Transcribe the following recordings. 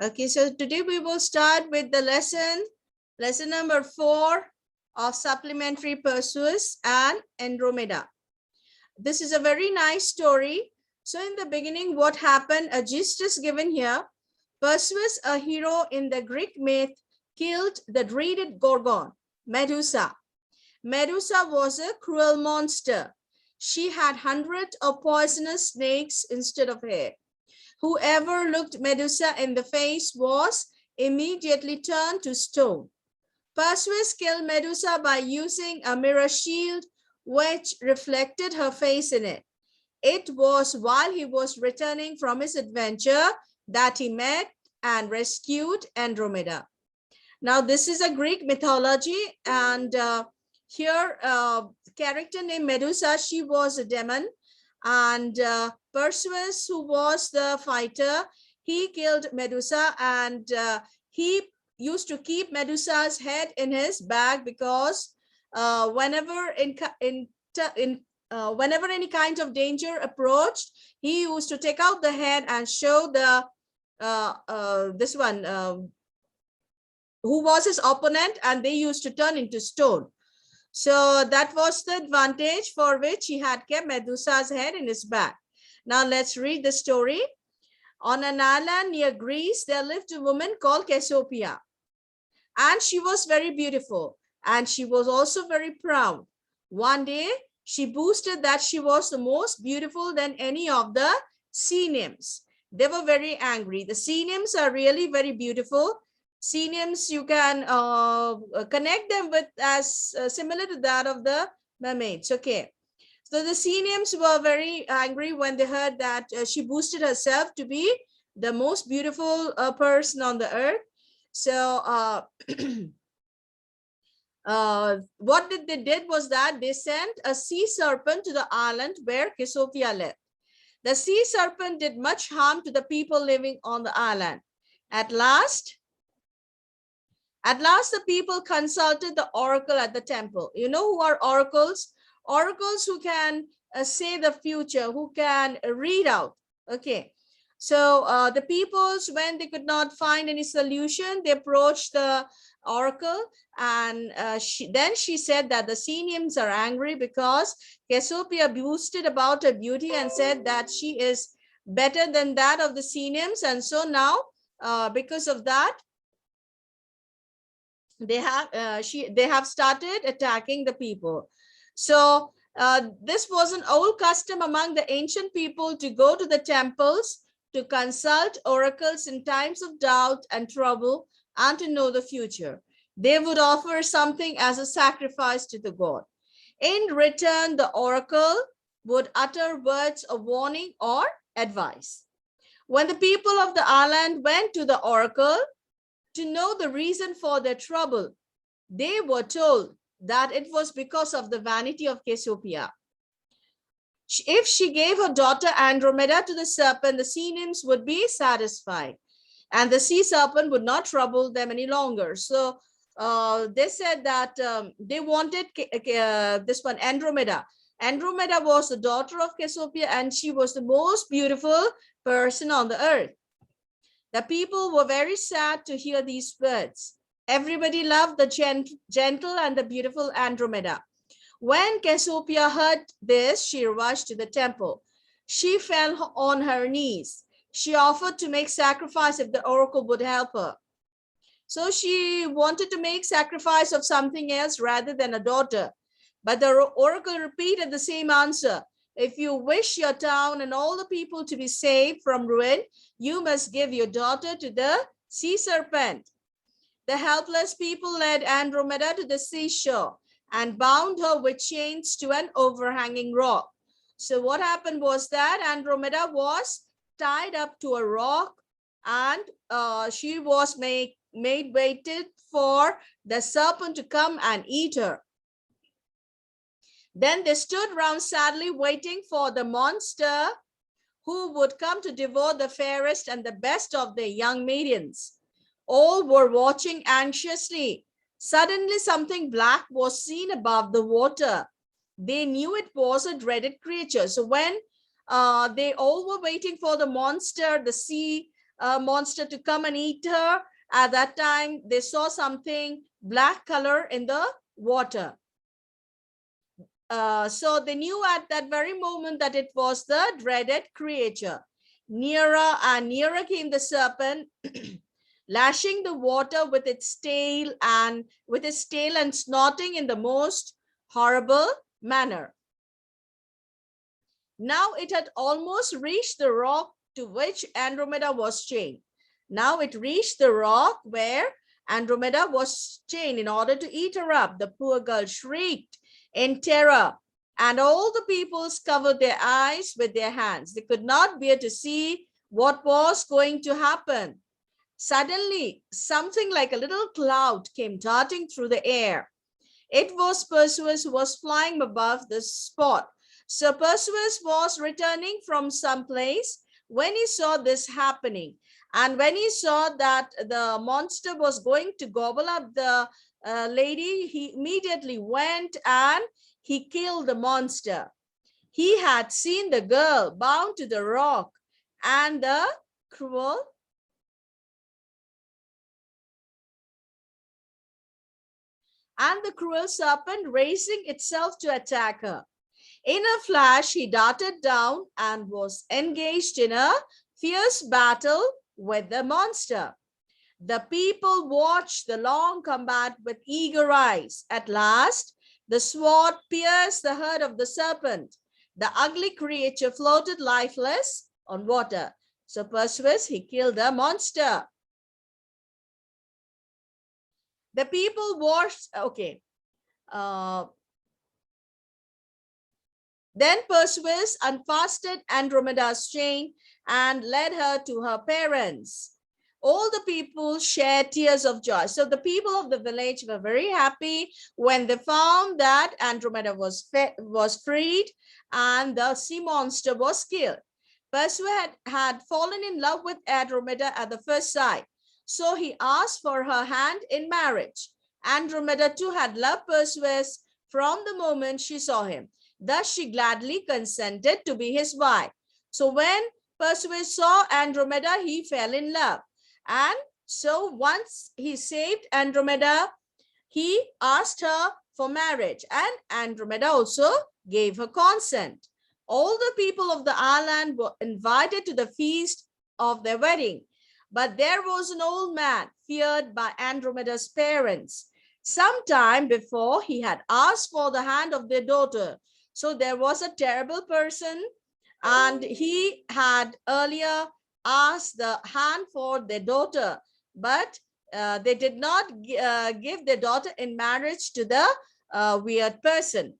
Okay, so today we will start with the lesson number 4 of supplementary Perseus and Andromeda. This is a very nice story. So in the beginning, what happened, a gist is given here. Perseus, a hero in the Greek myth, killed the dreaded Gorgon, Medusa. Medusa was a cruel monster. She had hundreds of poisonous snakes instead of hair. Whoever looked Medusa in the face was immediately turned to stone. Perseus killed Medusa by using a mirror shield which reflected her face in it. It was while he was returning from his adventure that he met and rescued Andromeda. Now, this is a Greek mythology, and here, character named Medusa, she was a demon, and Perseus, who was the fighter, he killed Medusa, and he used to keep Medusa's head in his bag because whenever any kind of danger approached, he used to take out the head and show the who was his opponent, and they used to turn into stone. So that was the advantage for which he had kept Medusa's head in his bag. Now let's read the story. On an island near Greece, there lived a woman called Cassiopeia. And she was very beautiful, and she was also very proud. One day, she boasted that she was the most beautiful than any of the sea nymphs. They were very angry. The sea nymphs are really very beautiful. Sea nymphs, you can connect them with as similar to that of the mermaids. Okay. So the sea nymphs were very angry when they heard that she boasted herself to be the most beautiful person on the earth. So what they did was that they sent a sea serpent to the island where Cassiopeia lived. The sea serpent did much harm to the people living on the island. At last, the people consulted the oracle at the temple. You know who are oracles? Oracles who can say the future, who can read out. Okay. So the peoples, when they could not find any solution, they approached the oracle, and then she said that the sea nymphs are angry because Cassiopeia boasted about her beauty and said that she is better than that of the sea nymphs. And so now, because of that, they have started attacking the people. So this was an old custom among the ancient people to go to the temples to consult oracles in times of doubt and trouble and to know the future. They would offer something as a sacrifice to the god. In return, the oracle would utter words of warning or advice. When the people of the island went to the oracle to know the reason for their trouble, they were told that it was because of the vanity of Cassiopeia. If she gave her daughter Andromeda to the serpent, the sea nymphs would be satisfied, and the sea serpent would not trouble them any longer. So they said that they wanted this one, Andromeda. Andromeda was the daughter of Cassiopeia, and she was the most beautiful person on the earth. The people were very sad to hear these words. Everybody loved the gentle and the beautiful Andromeda. When Cassiopeia heard this, she rushed to the temple. She fell on her knees. She offered to make sacrifice if the oracle would help her. So she wanted to make sacrifice of something else rather than a daughter. But the oracle repeated the same answer. If you wish your town and all the people to be saved from ruin, you must give your daughter to the sea serpent. The helpless people led Andromeda to the seashore and bound her with chains to an overhanging rock. So what happened was that Andromeda was tied up to a rock, and she was made waited for the serpent to come and eat her. Then they stood round sadly waiting for the monster who would come to devour the fairest and the best of the young maidens. All were watching anxiously. Suddenly something black was seen above the water. They knew it was a dreaded creature. So when they all were waiting for the monster, the sea monster to come and eat her. At that time, they saw something black color in the water. So they knew at that very moment that it was the dreaded creature. Nearer and nearer came the serpent, lashing the water with its tail and snorting in the most horrible manner. Now it had almost reached the rock to which Andromeda was chained. Now it reached the rock where Andromeda was chained in order to eat her up. The poor girl shrieked in terror, and all the peoples covered their eyes with their hands. They could not bear to see what was going to happen. Suddenly, something like a little cloud came darting through the air. It was Perseus who was flying above the spot. So Perseus was returning from some place when he saw this happening. And when he saw that the monster was going to gobble up the lady, he immediately went and he killed the monster. He had seen the girl bound to the rock, and the cruel serpent raising itself to attack her. In a flash, he darted down and was engaged in a fierce battle with the monster. The people watched the long combat with eager eyes. At last, the sword pierced the heart of the serpent. The ugly creature floated lifeless on water. So Perseus, he killed the monster. The people watched, then Perseus unfastened Andromeda's chain and led her to her parents. All the people shared tears of joy. So the people of the village were very happy when they found that Andromeda was freed and the sea monster was killed. Perseus had fallen in love with Andromeda at the first sight. So he asked for her hand in marriage. Andromeda too had loved Perseus from the moment she saw him. Thus she gladly consented to be his wife. So when Perseus saw Andromeda, he fell in love. And so once he saved Andromeda, he asked her for marriage, and Andromeda also gave her consent. All the people of the island were invited to the feast of their wedding. But there was an old man feared by Andromeda's parents. Some time before, he had asked for the hand of their daughter. So there was a terrible person, and he had earlier asked the hand for their daughter, but they did not give their daughter in marriage to the weird person.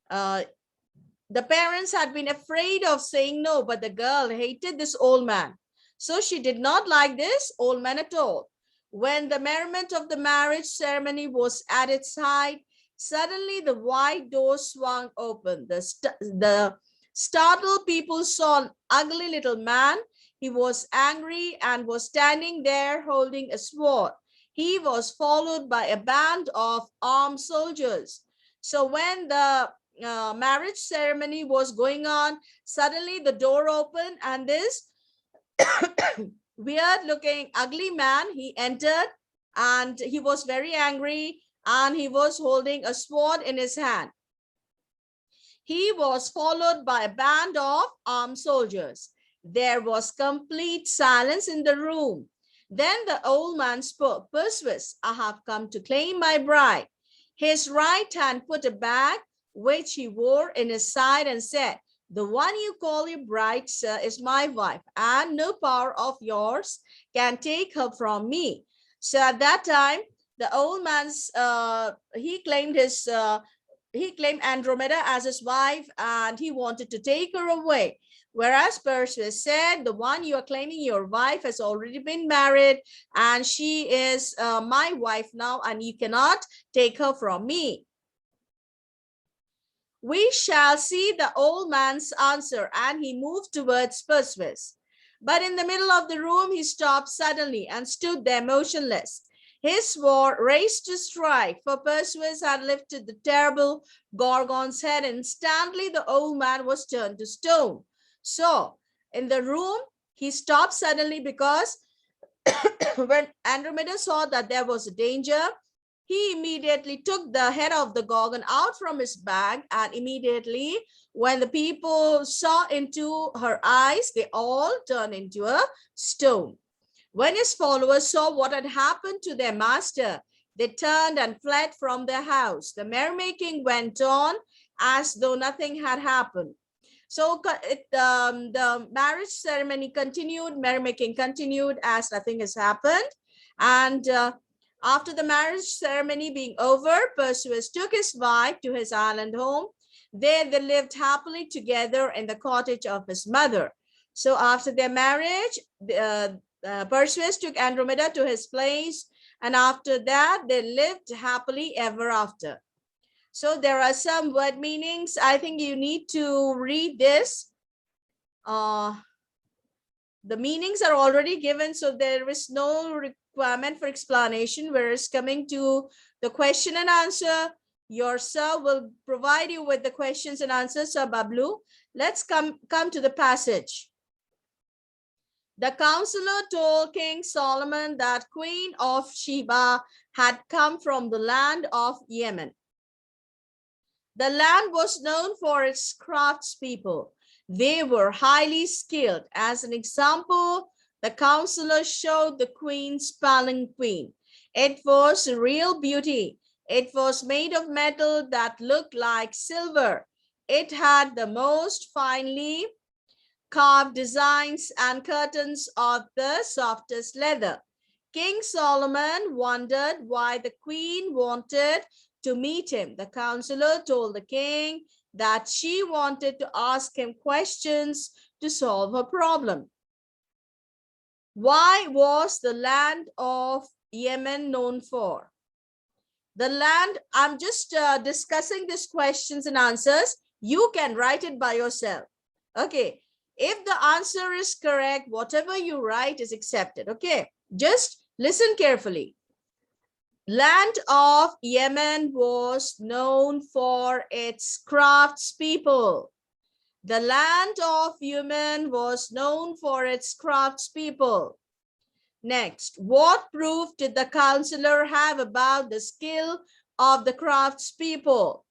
The parents had been afraid of saying no, but the girl hated this old man. So she did not like this old man at all. When the merriment of the marriage ceremony was at its height, suddenly the wide door swung open. The startled people saw an ugly little man. He was angry and was standing there holding a sword. He was followed by a band of armed soldiers. So when the marriage ceremony was going on, suddenly the door opened and this weird looking ugly man, he entered, and he was very angry and he was holding a sword in his hand. He was followed by a band of armed soldiers. There was complete silence in the room. Then the old man spoke. Perseus, I have come to claim my bride. His right hand put a bag which he wore in his side and said, the one you call your bride, sir, is my wife, and no power of yours can take her from me. So at that time, the old man's he claimed Andromeda as his wife, and he wanted to take her away. Whereas Perseus said, the one you are claiming your wife has already been married, and she is my wife now, and you cannot take her from me. We shall see the old man's answer, and he moved towards Perseus. But in the middle of the room, he stopped suddenly and stood there motionless. His sword raised to strike, for Perseus had lifted the terrible Gorgon's head. Instantly, the old man was turned to stone. So, in the room, he stopped suddenly because When Andromeda saw that there was a danger, he immediately took the head of the Gorgon out from his bag, and immediately when the people saw into her eyes, they all turned into a stone. When his followers saw what had happened to their master, they turned and fled from their house. The merrymaking went on as though nothing had happened. So the marriage ceremony continued, merrymaking continued as nothing has happened. And after the marriage ceremony being over, Perseus took his wife to his island home. There they lived happily together in the cottage of his mother. So after their marriage, Perseus took Andromeda to his place, and after that, they lived happily ever after. So there are some word meanings. I think you need to read this. The meanings are already given, so there is no requirement for explanation, whereas coming to the question and answer, your sir will provide you with the questions and answers. Sir Bablu, let's come to the passage. The counselor told King Solomon that Queen of Sheba had come from the land of Yemen. The land was known for its craftspeople. They were highly skilled. As an example, the counselor showed the queen's palanquin. It was a real beauty. It was made of metal that looked like silver. It had the most finely carved designs and curtains of the softest leather. King Solomon wondered why the queen wanted to meet him. The counselor told the king that she wanted to ask him questions to solve her problem. Why was the land of Yemen known for? The land, I'm just discussing these questions and answers. You can write it by yourself. Okay. If the answer is correct, whatever you write is accepted. Okay. Just listen carefully. Land of Yemen was known for its craftspeople. The land of Yemen was known for its craftspeople. Next, what proof did the counselor have about the skill of the craftspeople?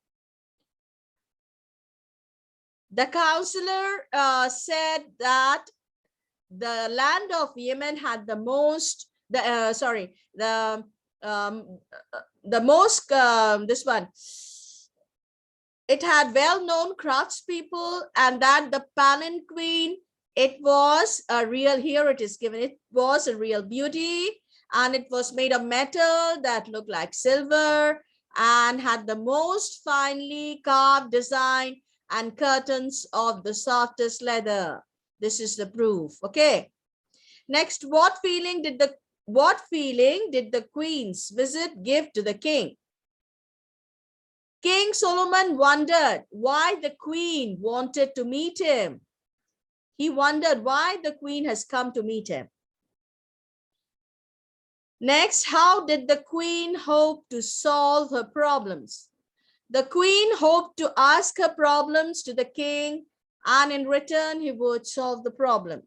The counselor said that the land of Yemen had the most, this one, it had well-known craftspeople, and that the palanquin, it was a real, here it is given, it was a real beauty, and it was made of metal that looked like silver and had the most finely carved design and curtains of the softest leather. This is the proof. Okay. Next, what feeling did the queen's visit give to the king? King Solomon wondered why the queen wanted to meet him. He wondered why the queen has come to meet him. Next, how did the queen hope to solve her problems? The queen hoped to ask her problems to the king, and in return, he would solve the problem.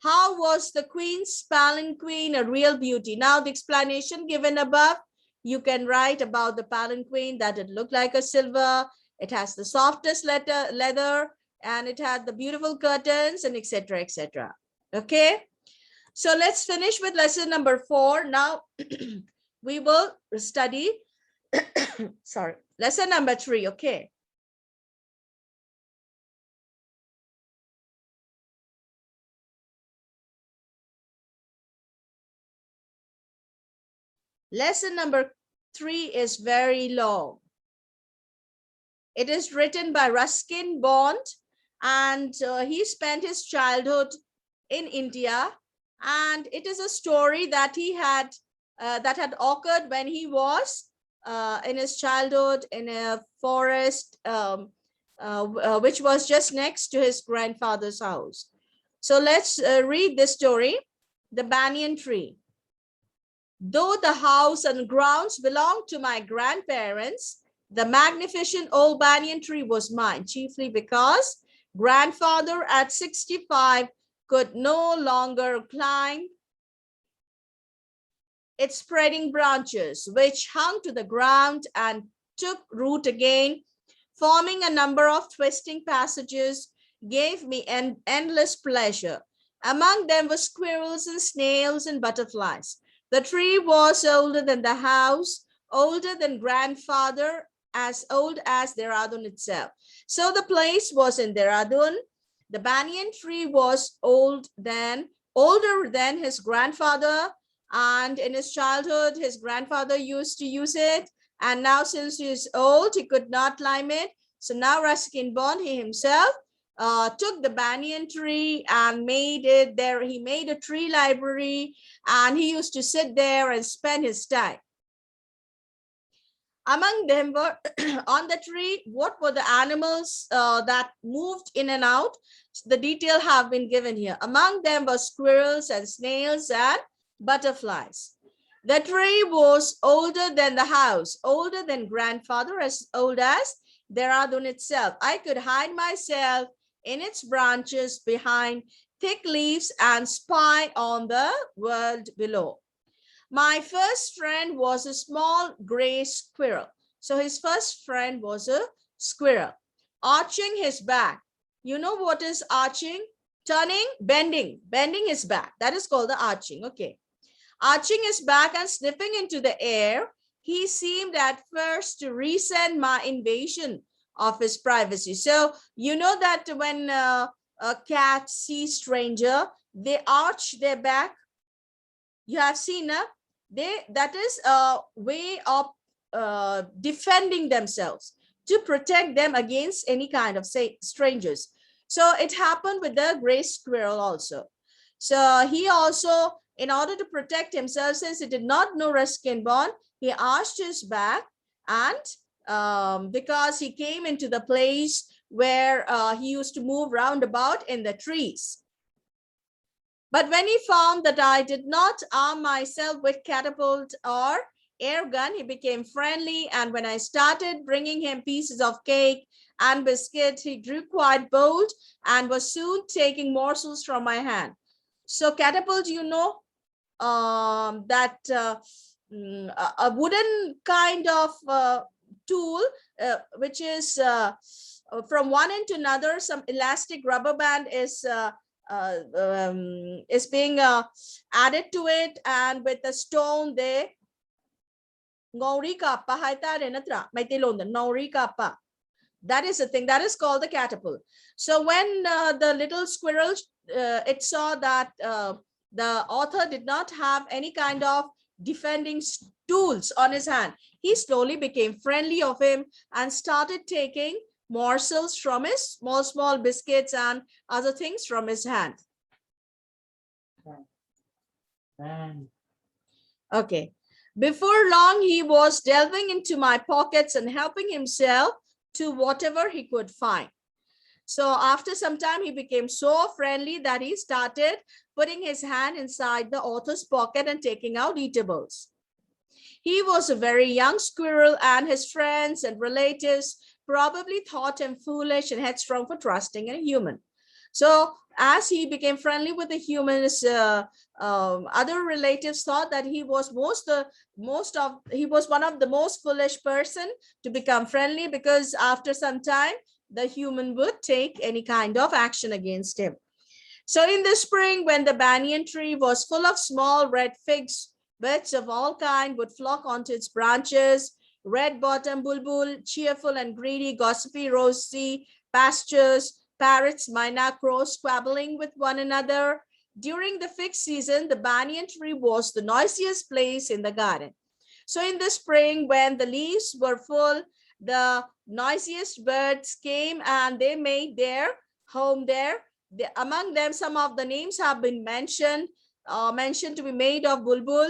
How was the queen's palanquin a real beauty? Now, the explanation given above, you can write about the palanquin that it looked like a silver, it has the softest leather, and it had the beautiful curtains, and etc., etc. Okay, so let's finish with lesson number 4. Now, we will study, sorry, lesson number 3, okay. Lesson number 3 is very long. It is written by Ruskin Bond, and he spent his childhood in India, and it is a story that he had that had occurred when he was in his childhood in a forest which was just next to his grandfather's house. So let's read this story. The Banyan Tree. Though the house and grounds belonged to my grandparents, the magnificent old banyan tree was mine, chiefly because grandfather at 65 could no longer climb its spreading branches, which hung to the ground and took root again, forming a number of twisting passages, gave me an endless pleasure. Among them were squirrels and snails and butterflies. The tree was older than the house, older than grandfather, as old as Dehradun itself. So the place was in Dehradun. The banyan tree was older than his grandfather, and in his childhood, his grandfather used to use it. And now since he is old, he could not climb it. So now Ruskin Bond, he himself took the banyan tree and made it there. He made a tree library, and he used to sit there and spend his time. Among them were on the tree, what were the animals that moved in and out? The detail have been given here. Among them were squirrels and snails and butterflies. The tree was older than the house, older than grandfather, as old as Dehradun itself. I could hide myself in its branches behind thick leaves and spy on the world below. My first friend was a small gray squirrel. So his first friend was a squirrel, arching his back. You know what is arching? Turning, bending his back. That is called the arching. Okay. Arching his back and sniffing into the air, he seemed at first to resent my invasion of his privacy. So you know that when a cat sees stranger, they arch their back. You have seen, that is a way of defending themselves, to protect them against any kind of strangers. So it happened with the gray squirrel also. So he also, in order to protect himself, since he did not know Ruskin Bond, he arched his back, and because he came into the place where he used to move round about in the trees. But when he found that I did not arm myself with catapult or air gun, he became friendly. And when I started bringing him pieces of cake and biscuit, he grew quite bold and was soon taking morsels from my hand. So catapult, you know, that a wooden kind of tool, which is from one end to another, some elastic rubber band is being added to it, and with a stone there. That is the thing that is called the catapult. So when the little squirrel, it saw that the author did not have any kind of defending tools on his hand, he slowly became friendly of him and started taking morsels from his small biscuits and other things from his hand. Okay. Before long, he was delving into my pockets and helping himself to whatever he could find. So after some time, he became so friendly that he started putting his hand inside the author's pocket and taking out eatables. He was a very young squirrel, and his friends and relatives probably thought him foolish and headstrong for trusting a human. So as he became friendly with the humans, other relatives thought that he was one of the most foolish person to become friendly, because after some time the human would take any kind of action against him. So in the spring, when the banyan tree was full of small red figs, birds of all kinds would flock onto its branches. Red-bottom bulbul, cheerful and greedy, gossipy, rosy pastures, parrots, myna, crows squabbling with one another. During the fig season, the banyan tree was the noisiest place in the garden. So in the spring, when the leaves were full, the noisiest birds came and they made their home there. Among them, some of the names have been mentioned to be made of bulbul,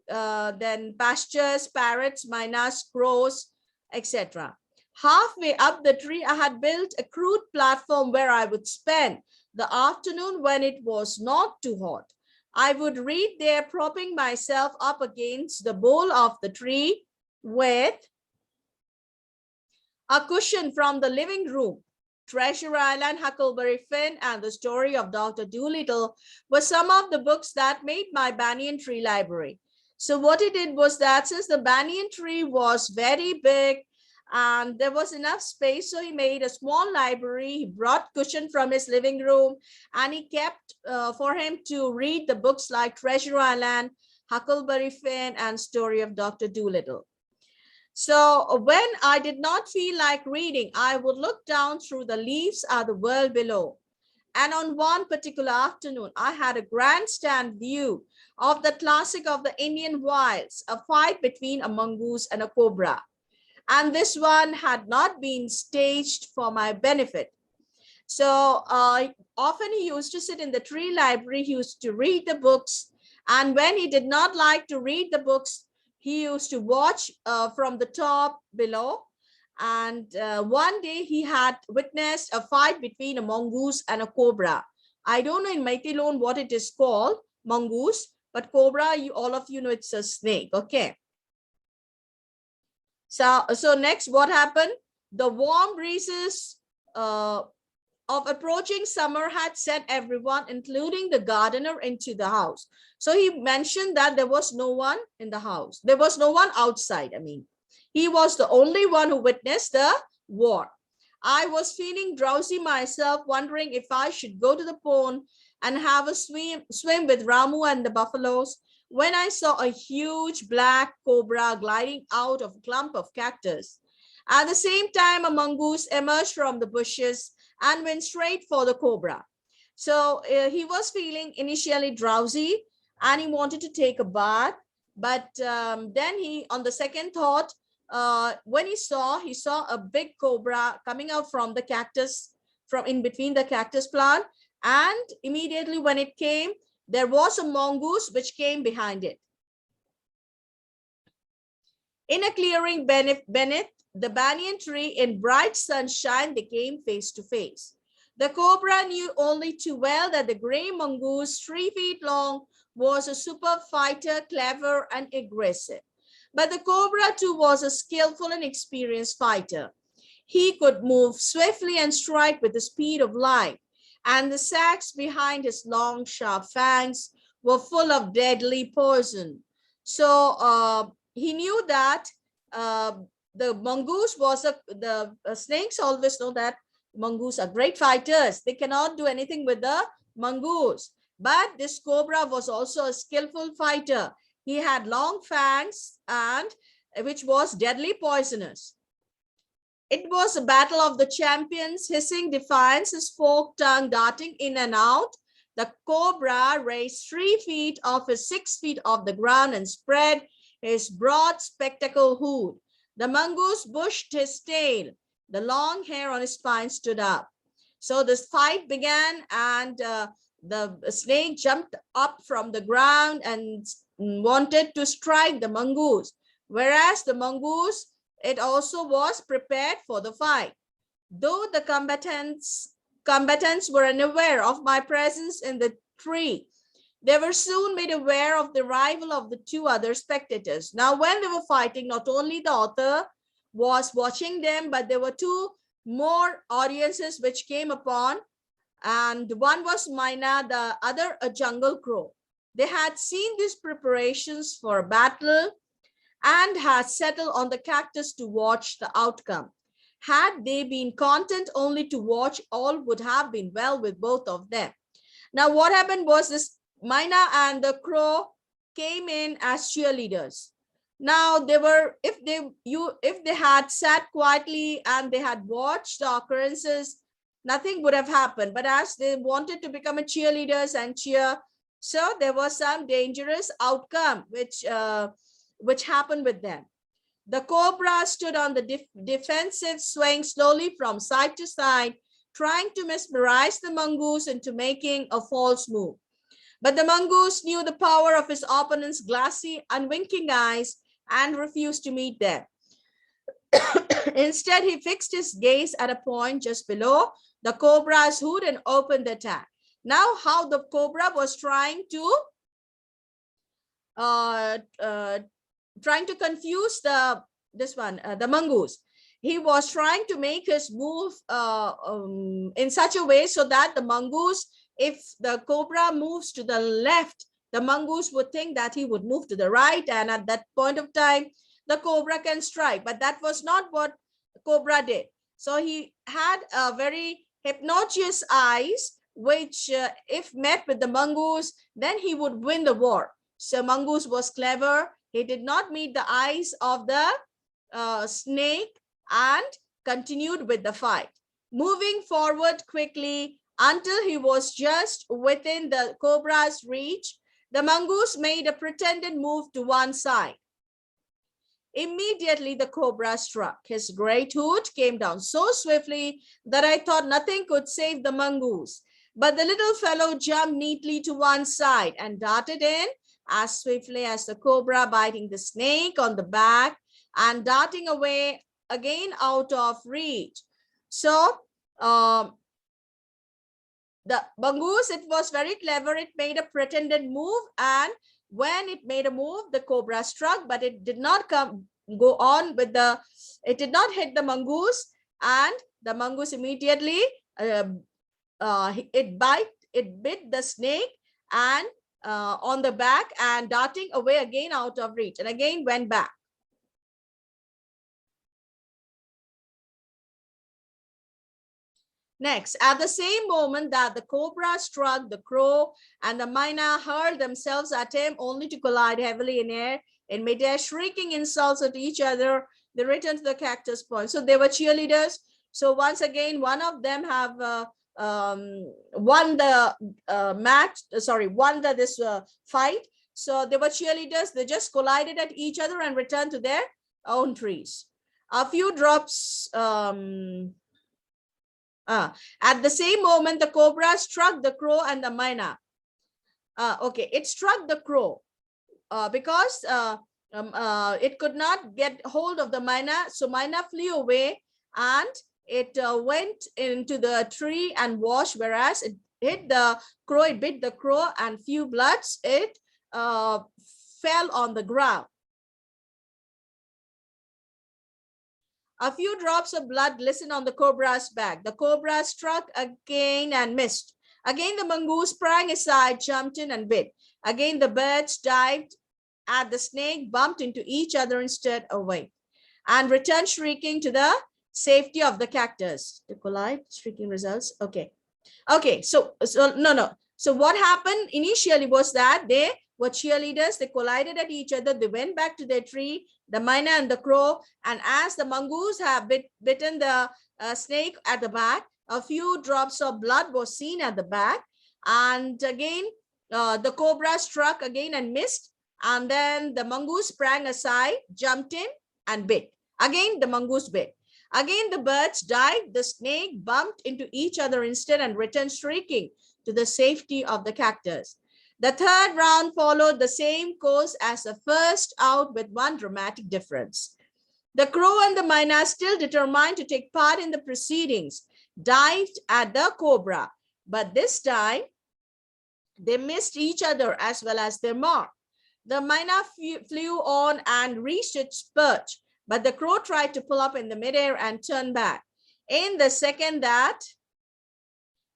then pastures, parrots, mynas, crows, etc. Halfway up the tree, I had built a crude platform where I would spend the afternoon when it was not too hot. I would read there, propping myself up against the bole of the tree with a cushion from the living room. Treasure Island, Huckleberry Finn, and the story of Dr. Dolittle were some of the books that made my banyan tree library. So what he did was that since the banyan tree was very big and there was enough space, so he made a small library. He brought cushion from his living room and he kept for him to read the books like Treasure Island, Huckleberry Finn, and Story of Dr. Dolittle. So when I did not feel like reading, I would look down through the leaves at the world below. And on one particular afternoon, I had a grandstand view of the classic of the Indian wilds, a fight between a mongoose and a cobra. And this one had not been staged for my benefit. So often he used to sit in the tree library, he used to read the books. And when he did not like to read the books, he used to watch from the top below. And one day he had witnessed a fight between a mongoose and a cobra. I don't know in Maithilon what it is called, mongoose, but cobra, all of you know it's a snake, okay? So next, what happened? The warm breezes of approaching summer had sent everyone, including the gardener, into the house. So he mentioned that there was no one in the house. There was no one outside, I mean. He was the only one who witnessed the war. I was feeling drowsy myself, wondering if I should go to the pond and have a swim with Ramu and the buffaloes, when I saw a huge black cobra gliding out of a clump of cactus. At the same time, a mongoose emerged from the bushes and went straight for the cobra. So he was feeling initially drowsy and he wanted to take a bath. But then he, on the second thought, when he saw a big cobra coming out from the cactus, from in between the cactus plant. And immediately when it came, there was a mongoose which came behind it. In a clearing beneath the banyan tree in bright sunshine, they came face to face. The cobra knew only too well that the gray mongoose, 3 feet long, was a superb fighter, clever and aggressive. But the cobra too was a skillful and experienced fighter. He could move swiftly and strike with the speed of light, and the sacs behind his long, sharp fangs were full of deadly poison. So he knew that the mongoose was the snakes always know that mongoose are great fighters. They cannot do anything with the mongoose. But this cobra was also a skillful fighter. He had long fangs and which was deadly poisonous. It was a battle of the champions, hissing defiance, his forked tongue darting in and out. The cobra raised 3 feet off his 6 feet off the ground and spread his broad spectacle hood. The mongoose bushed his tail. The long hair on his spine stood up. So this fight began, and the snake jumped up from the ground and wanted to strike the mongoose, whereas the mongoose, it also was prepared for the fight. Though the combatants were unaware of my presence in the tree, they were soon made aware of the arrival of the 2 other spectators. Now, when they were fighting, not only the author was watching them, but there were 2 more audiences which came upon, and one was Myna, the other a jungle crow. They had seen these preparations for a battle and had settled on the cactus to watch the outcome. Had they been content only to watch, all would have been well with both of them. Now, what happened was this: Myna and the crow came in as cheerleaders. Now, they were, if they had sat quietly and they had watched the occurrences, nothing would have happened. But as they wanted to become a cheerleaders and cheer, so there was some dangerous outcome which happened with them. The cobra stood on the defensive, swaying slowly from side to side, trying to mesmerize the mongoose into making a false move. But the mongoose knew the power of his opponent's glassy, unwinking eyes and refused to meet them. Instead, he fixed his gaze at a point just below the cobra's hood and opened the attack. Now, how the cobra was trying to confuse the mongoose. He was trying to make his move in such a way so that the mongoose, if the cobra moves to the left, The mongoose would think that he would move to the right, and at that point of time, the cobra can strike. But that was not what cobra did. So he had a very hypnotic eyes, which if met with the mongoose, then he would win the war. So mongoose was clever. He did not meet the eyes of the snake and continued with the fight, moving forward quickly until he was just within the cobra's reach. The mongoose made a pretended move to one side. Immediately, the cobra struck. His great hood came down so swiftly that I thought nothing could save the mongoose. But the little fellow jumped neatly to one side and darted in as swiftly as the cobra, biting the snake on the back and darting away again out of reach. So, the mongoose, it was very clever. It made a pretended move, and when it made a move, the cobra struck, but it did not go on with the, it did not hit the mongoose, and the mongoose immediately, it bit the snake and on the back and darting away again out of reach, and again went back. Next, at the same moment that the cobra struck, the crow and the myna hurled themselves at him, only to collide heavily in midair, shrieking insults at each other. They returned to the cactus point. So they were cheerleaders. So once again, one of them have won the this fight. So they were cheerleaders. They just collided at each other and returned to their own trees. A few drops. At the same moment, the cobra struck the crow and the myna. Okay, it struck the crow because it could not get hold of the myna. So myna flew away and it went into the tree and washed, whereas it hit the crow, it bit the crow, and few bloods, it fell on the ground. A few drops of blood glistened on the cobra's back. The cobra struck again and missed. Again, the mongoose sprang aside, jumped in and bit. Again, the birds dived at the snake, bumped into each other and stirred away, and returned shrieking to the safety of the cactus. To collide, shrieking results. Okay. Okay, so no. So what happened initially was that they were cheerleaders. They collided at each other. They went back to their tree, the myna and the crow. And as the mongoose have bitten the snake at the back, a few drops of blood was seen at the back. And again, the cobra struck again and missed. And then the mongoose sprang aside, jumped in and bit. Again, the mongoose bit. Again, the birds dived. The snake bumped into each other instead and returned shrieking to the safety of the cactus. The third round followed the same course as the first, out with one dramatic difference. The crow and the myna, still determined to take part in the proceedings, dived at the cobra, but this time they missed each other as well as their mark. The myna flew on and reached its perch, but the crow tried to pull up in the midair and turn back. In the second that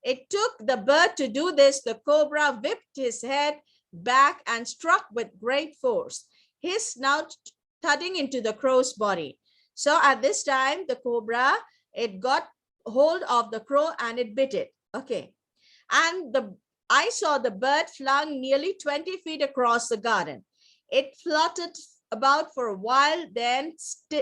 it took the bird to do this, the cobra whipped his head back and struck with great force, his snout thudding into the crow's body. So at this time, the cobra, it got hold of the crow and it bit it. Okay. And I saw the bird flung nearly 20 feet across the garden. It fluttered about for a while, then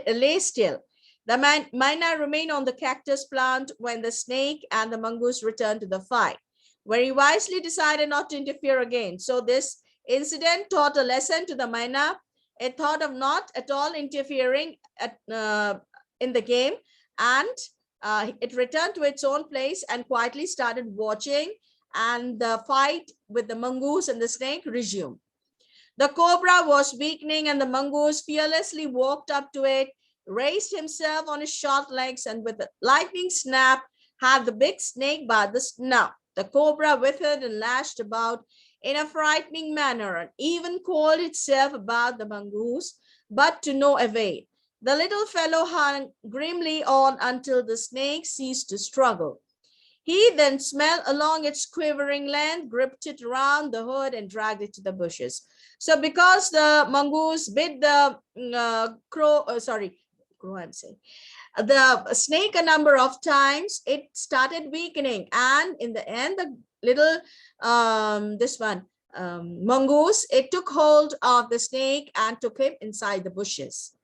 lay still. The myna remained on the cactus plant when the snake and the mongoose returned to the fight, where he wisely decided not to interfere again. So this incident taught a lesson to the myna. It thought of not at all interfering in the game, and it returned to its own place and quietly started watching, and the fight with the mongoose and the snake resumed. The cobra was weakening, and the mongoose fearlessly walked up to it, raised himself on his short legs, and with a lightning snap had the big snake by the snout. The cobra withered and lashed about in a frightening manner and even coiled itself about the mongoose, but to no avail. The little fellow hung grimly on until the snake ceased to struggle. He then smelled along its quivering length, gripped it around the hood, and dragged it to the bushes. So because the mongoose bit the the snake a number of times, it started weakening, and in the end, the little mongoose, it took hold of the snake and took him inside the bushes.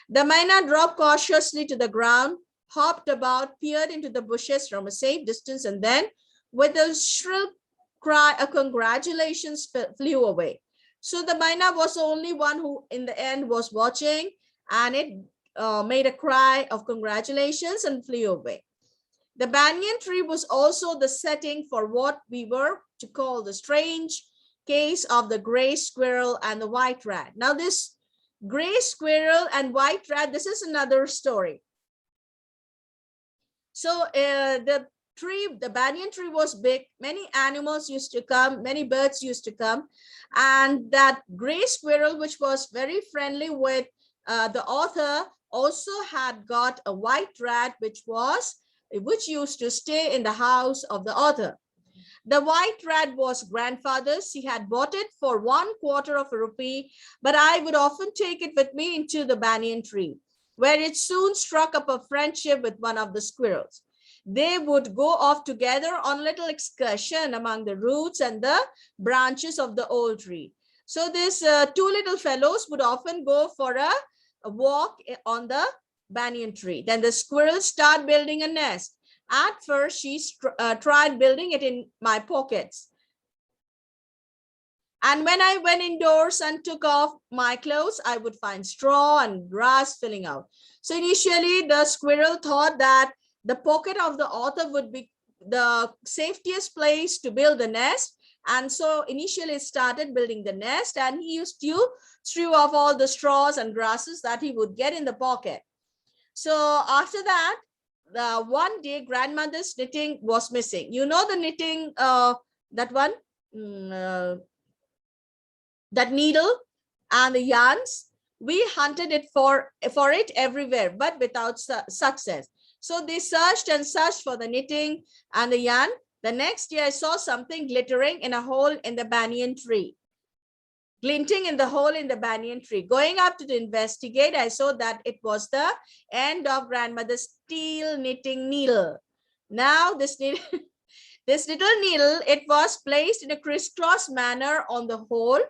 The myna dropped cautiously to the ground, hopped about, peered into the bushes from a safe distance, and then, with a shrill cry of congratulations, flew away. So the myna was the only one who in the end was watching, and it made a cry of congratulations and flew away. The banyan tree was also the setting for what we were to call the strange case of the gray squirrel and the white rat. Now this gray squirrel and white rat, this is another story. So the banyan tree was big. Many animals used to come, many birds used to come. And that gray squirrel, which was very friendly with the author, also had got a white rat, which used to stay in the house of the author. The white rat was grandfather's. He had bought it for 1/4 of a rupee, but I would often take it with me into the banyan tree, where it soon struck up a friendship with one of the squirrels. They would go off together on a little excursion among the roots and the branches of the old tree. So these two little fellows would often go for a walk on the banyan tree. Then the squirrels start building a nest. At first, she tried building it in my pockets. And when I went indoors and took off my clothes, I would find straw and grass filling out. So initially, the squirrel thought that the pocket of the author would be the safest place to build the nest. And so initially it started building the nest, and he used to throw off all the straws and grasses that he would get in the pocket. So after that, one day grandmother's knitting was missing. You know the knitting, that one, that needle and the yarns. We hunted it for it everywhere, but without success. So they searched and searched for the knitting and the yarn. The next day I saw something glittering in a hole in the banyan tree. Glinting in the hole in the banyan tree. Going up to investigate, I saw that it was the end of grandmother's steel knitting needle. Now this little needle, it was placed in a crisscross manner on the hole,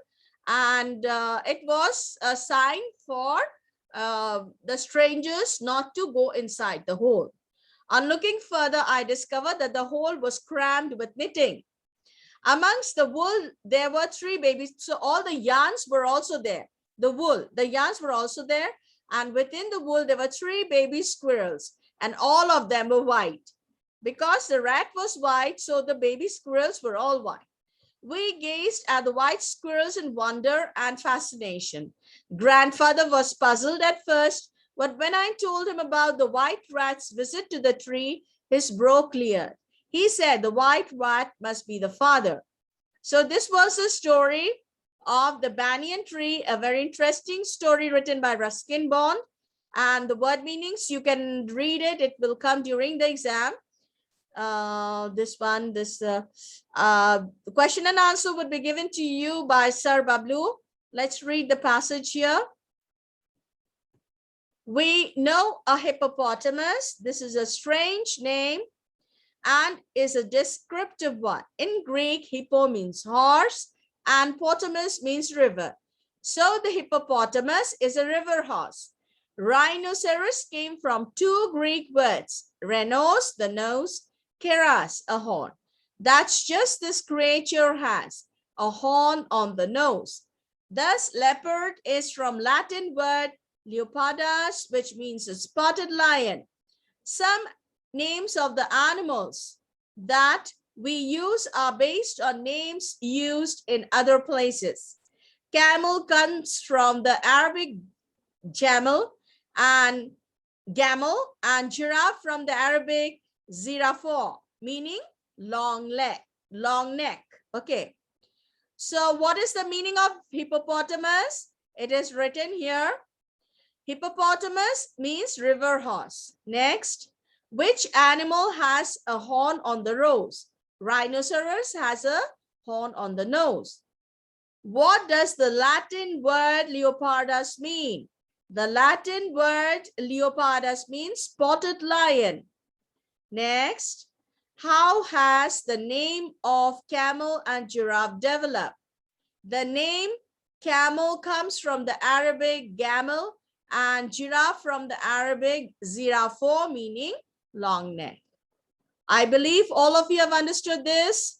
and it was a sign for the strangers not to go inside the hole. On looking further, I discovered that the hole was crammed with knitting. Amongst the wool, there were 3 babies. So all the yarns were also there. The yarns were also there. And within the wool, there were 3 baby squirrels. And all of them were white. Because the rat was white, so the baby squirrels were all white. We gazed at the white squirrels in wonder and fascination. Grandfather was puzzled at first, but when I told him about the white rat's visit to the tree, his brow cleared. He said the white rat must be the father. So this was the story of the banyan tree, a very interesting story written by Ruskin Bond. And the word meanings, you can read it. It will come during the exam. The question and answer would be given to you by Sir Bablu. Let's read the passage here. We know a hippopotamus. This is a strange name and is a descriptive one. In Greek, hippo means horse and potamus means river. So the hippopotamus is a river horse. Rhinoceros came from 2 Greek words, rhenos, the nose, keras, a horn. That's just this creature has, a horn on the nose. Thus, leopard is from Latin word leopardas, which means a spotted lion. Some names of the animals that we use are based on names used in other places. Camel comes from the Arabic jamel, and camel, and giraffe from the Arabic zirafa, meaning long leg, long neck. Okay. So what is the meaning of hippopotamus? It is written here. Hippopotamus means river horse. Next, Which animal has a horn on the nose? Rhinoceros has a horn on the nose. What does the Latin word leopardus mean? The Latin word leopardus means spotted lion. Next, how has the name of camel and giraffe developed? The name camel comes from the Arabic gamel and giraffe from the Arabic zirafo, meaning long neck. I believe all of you have understood this.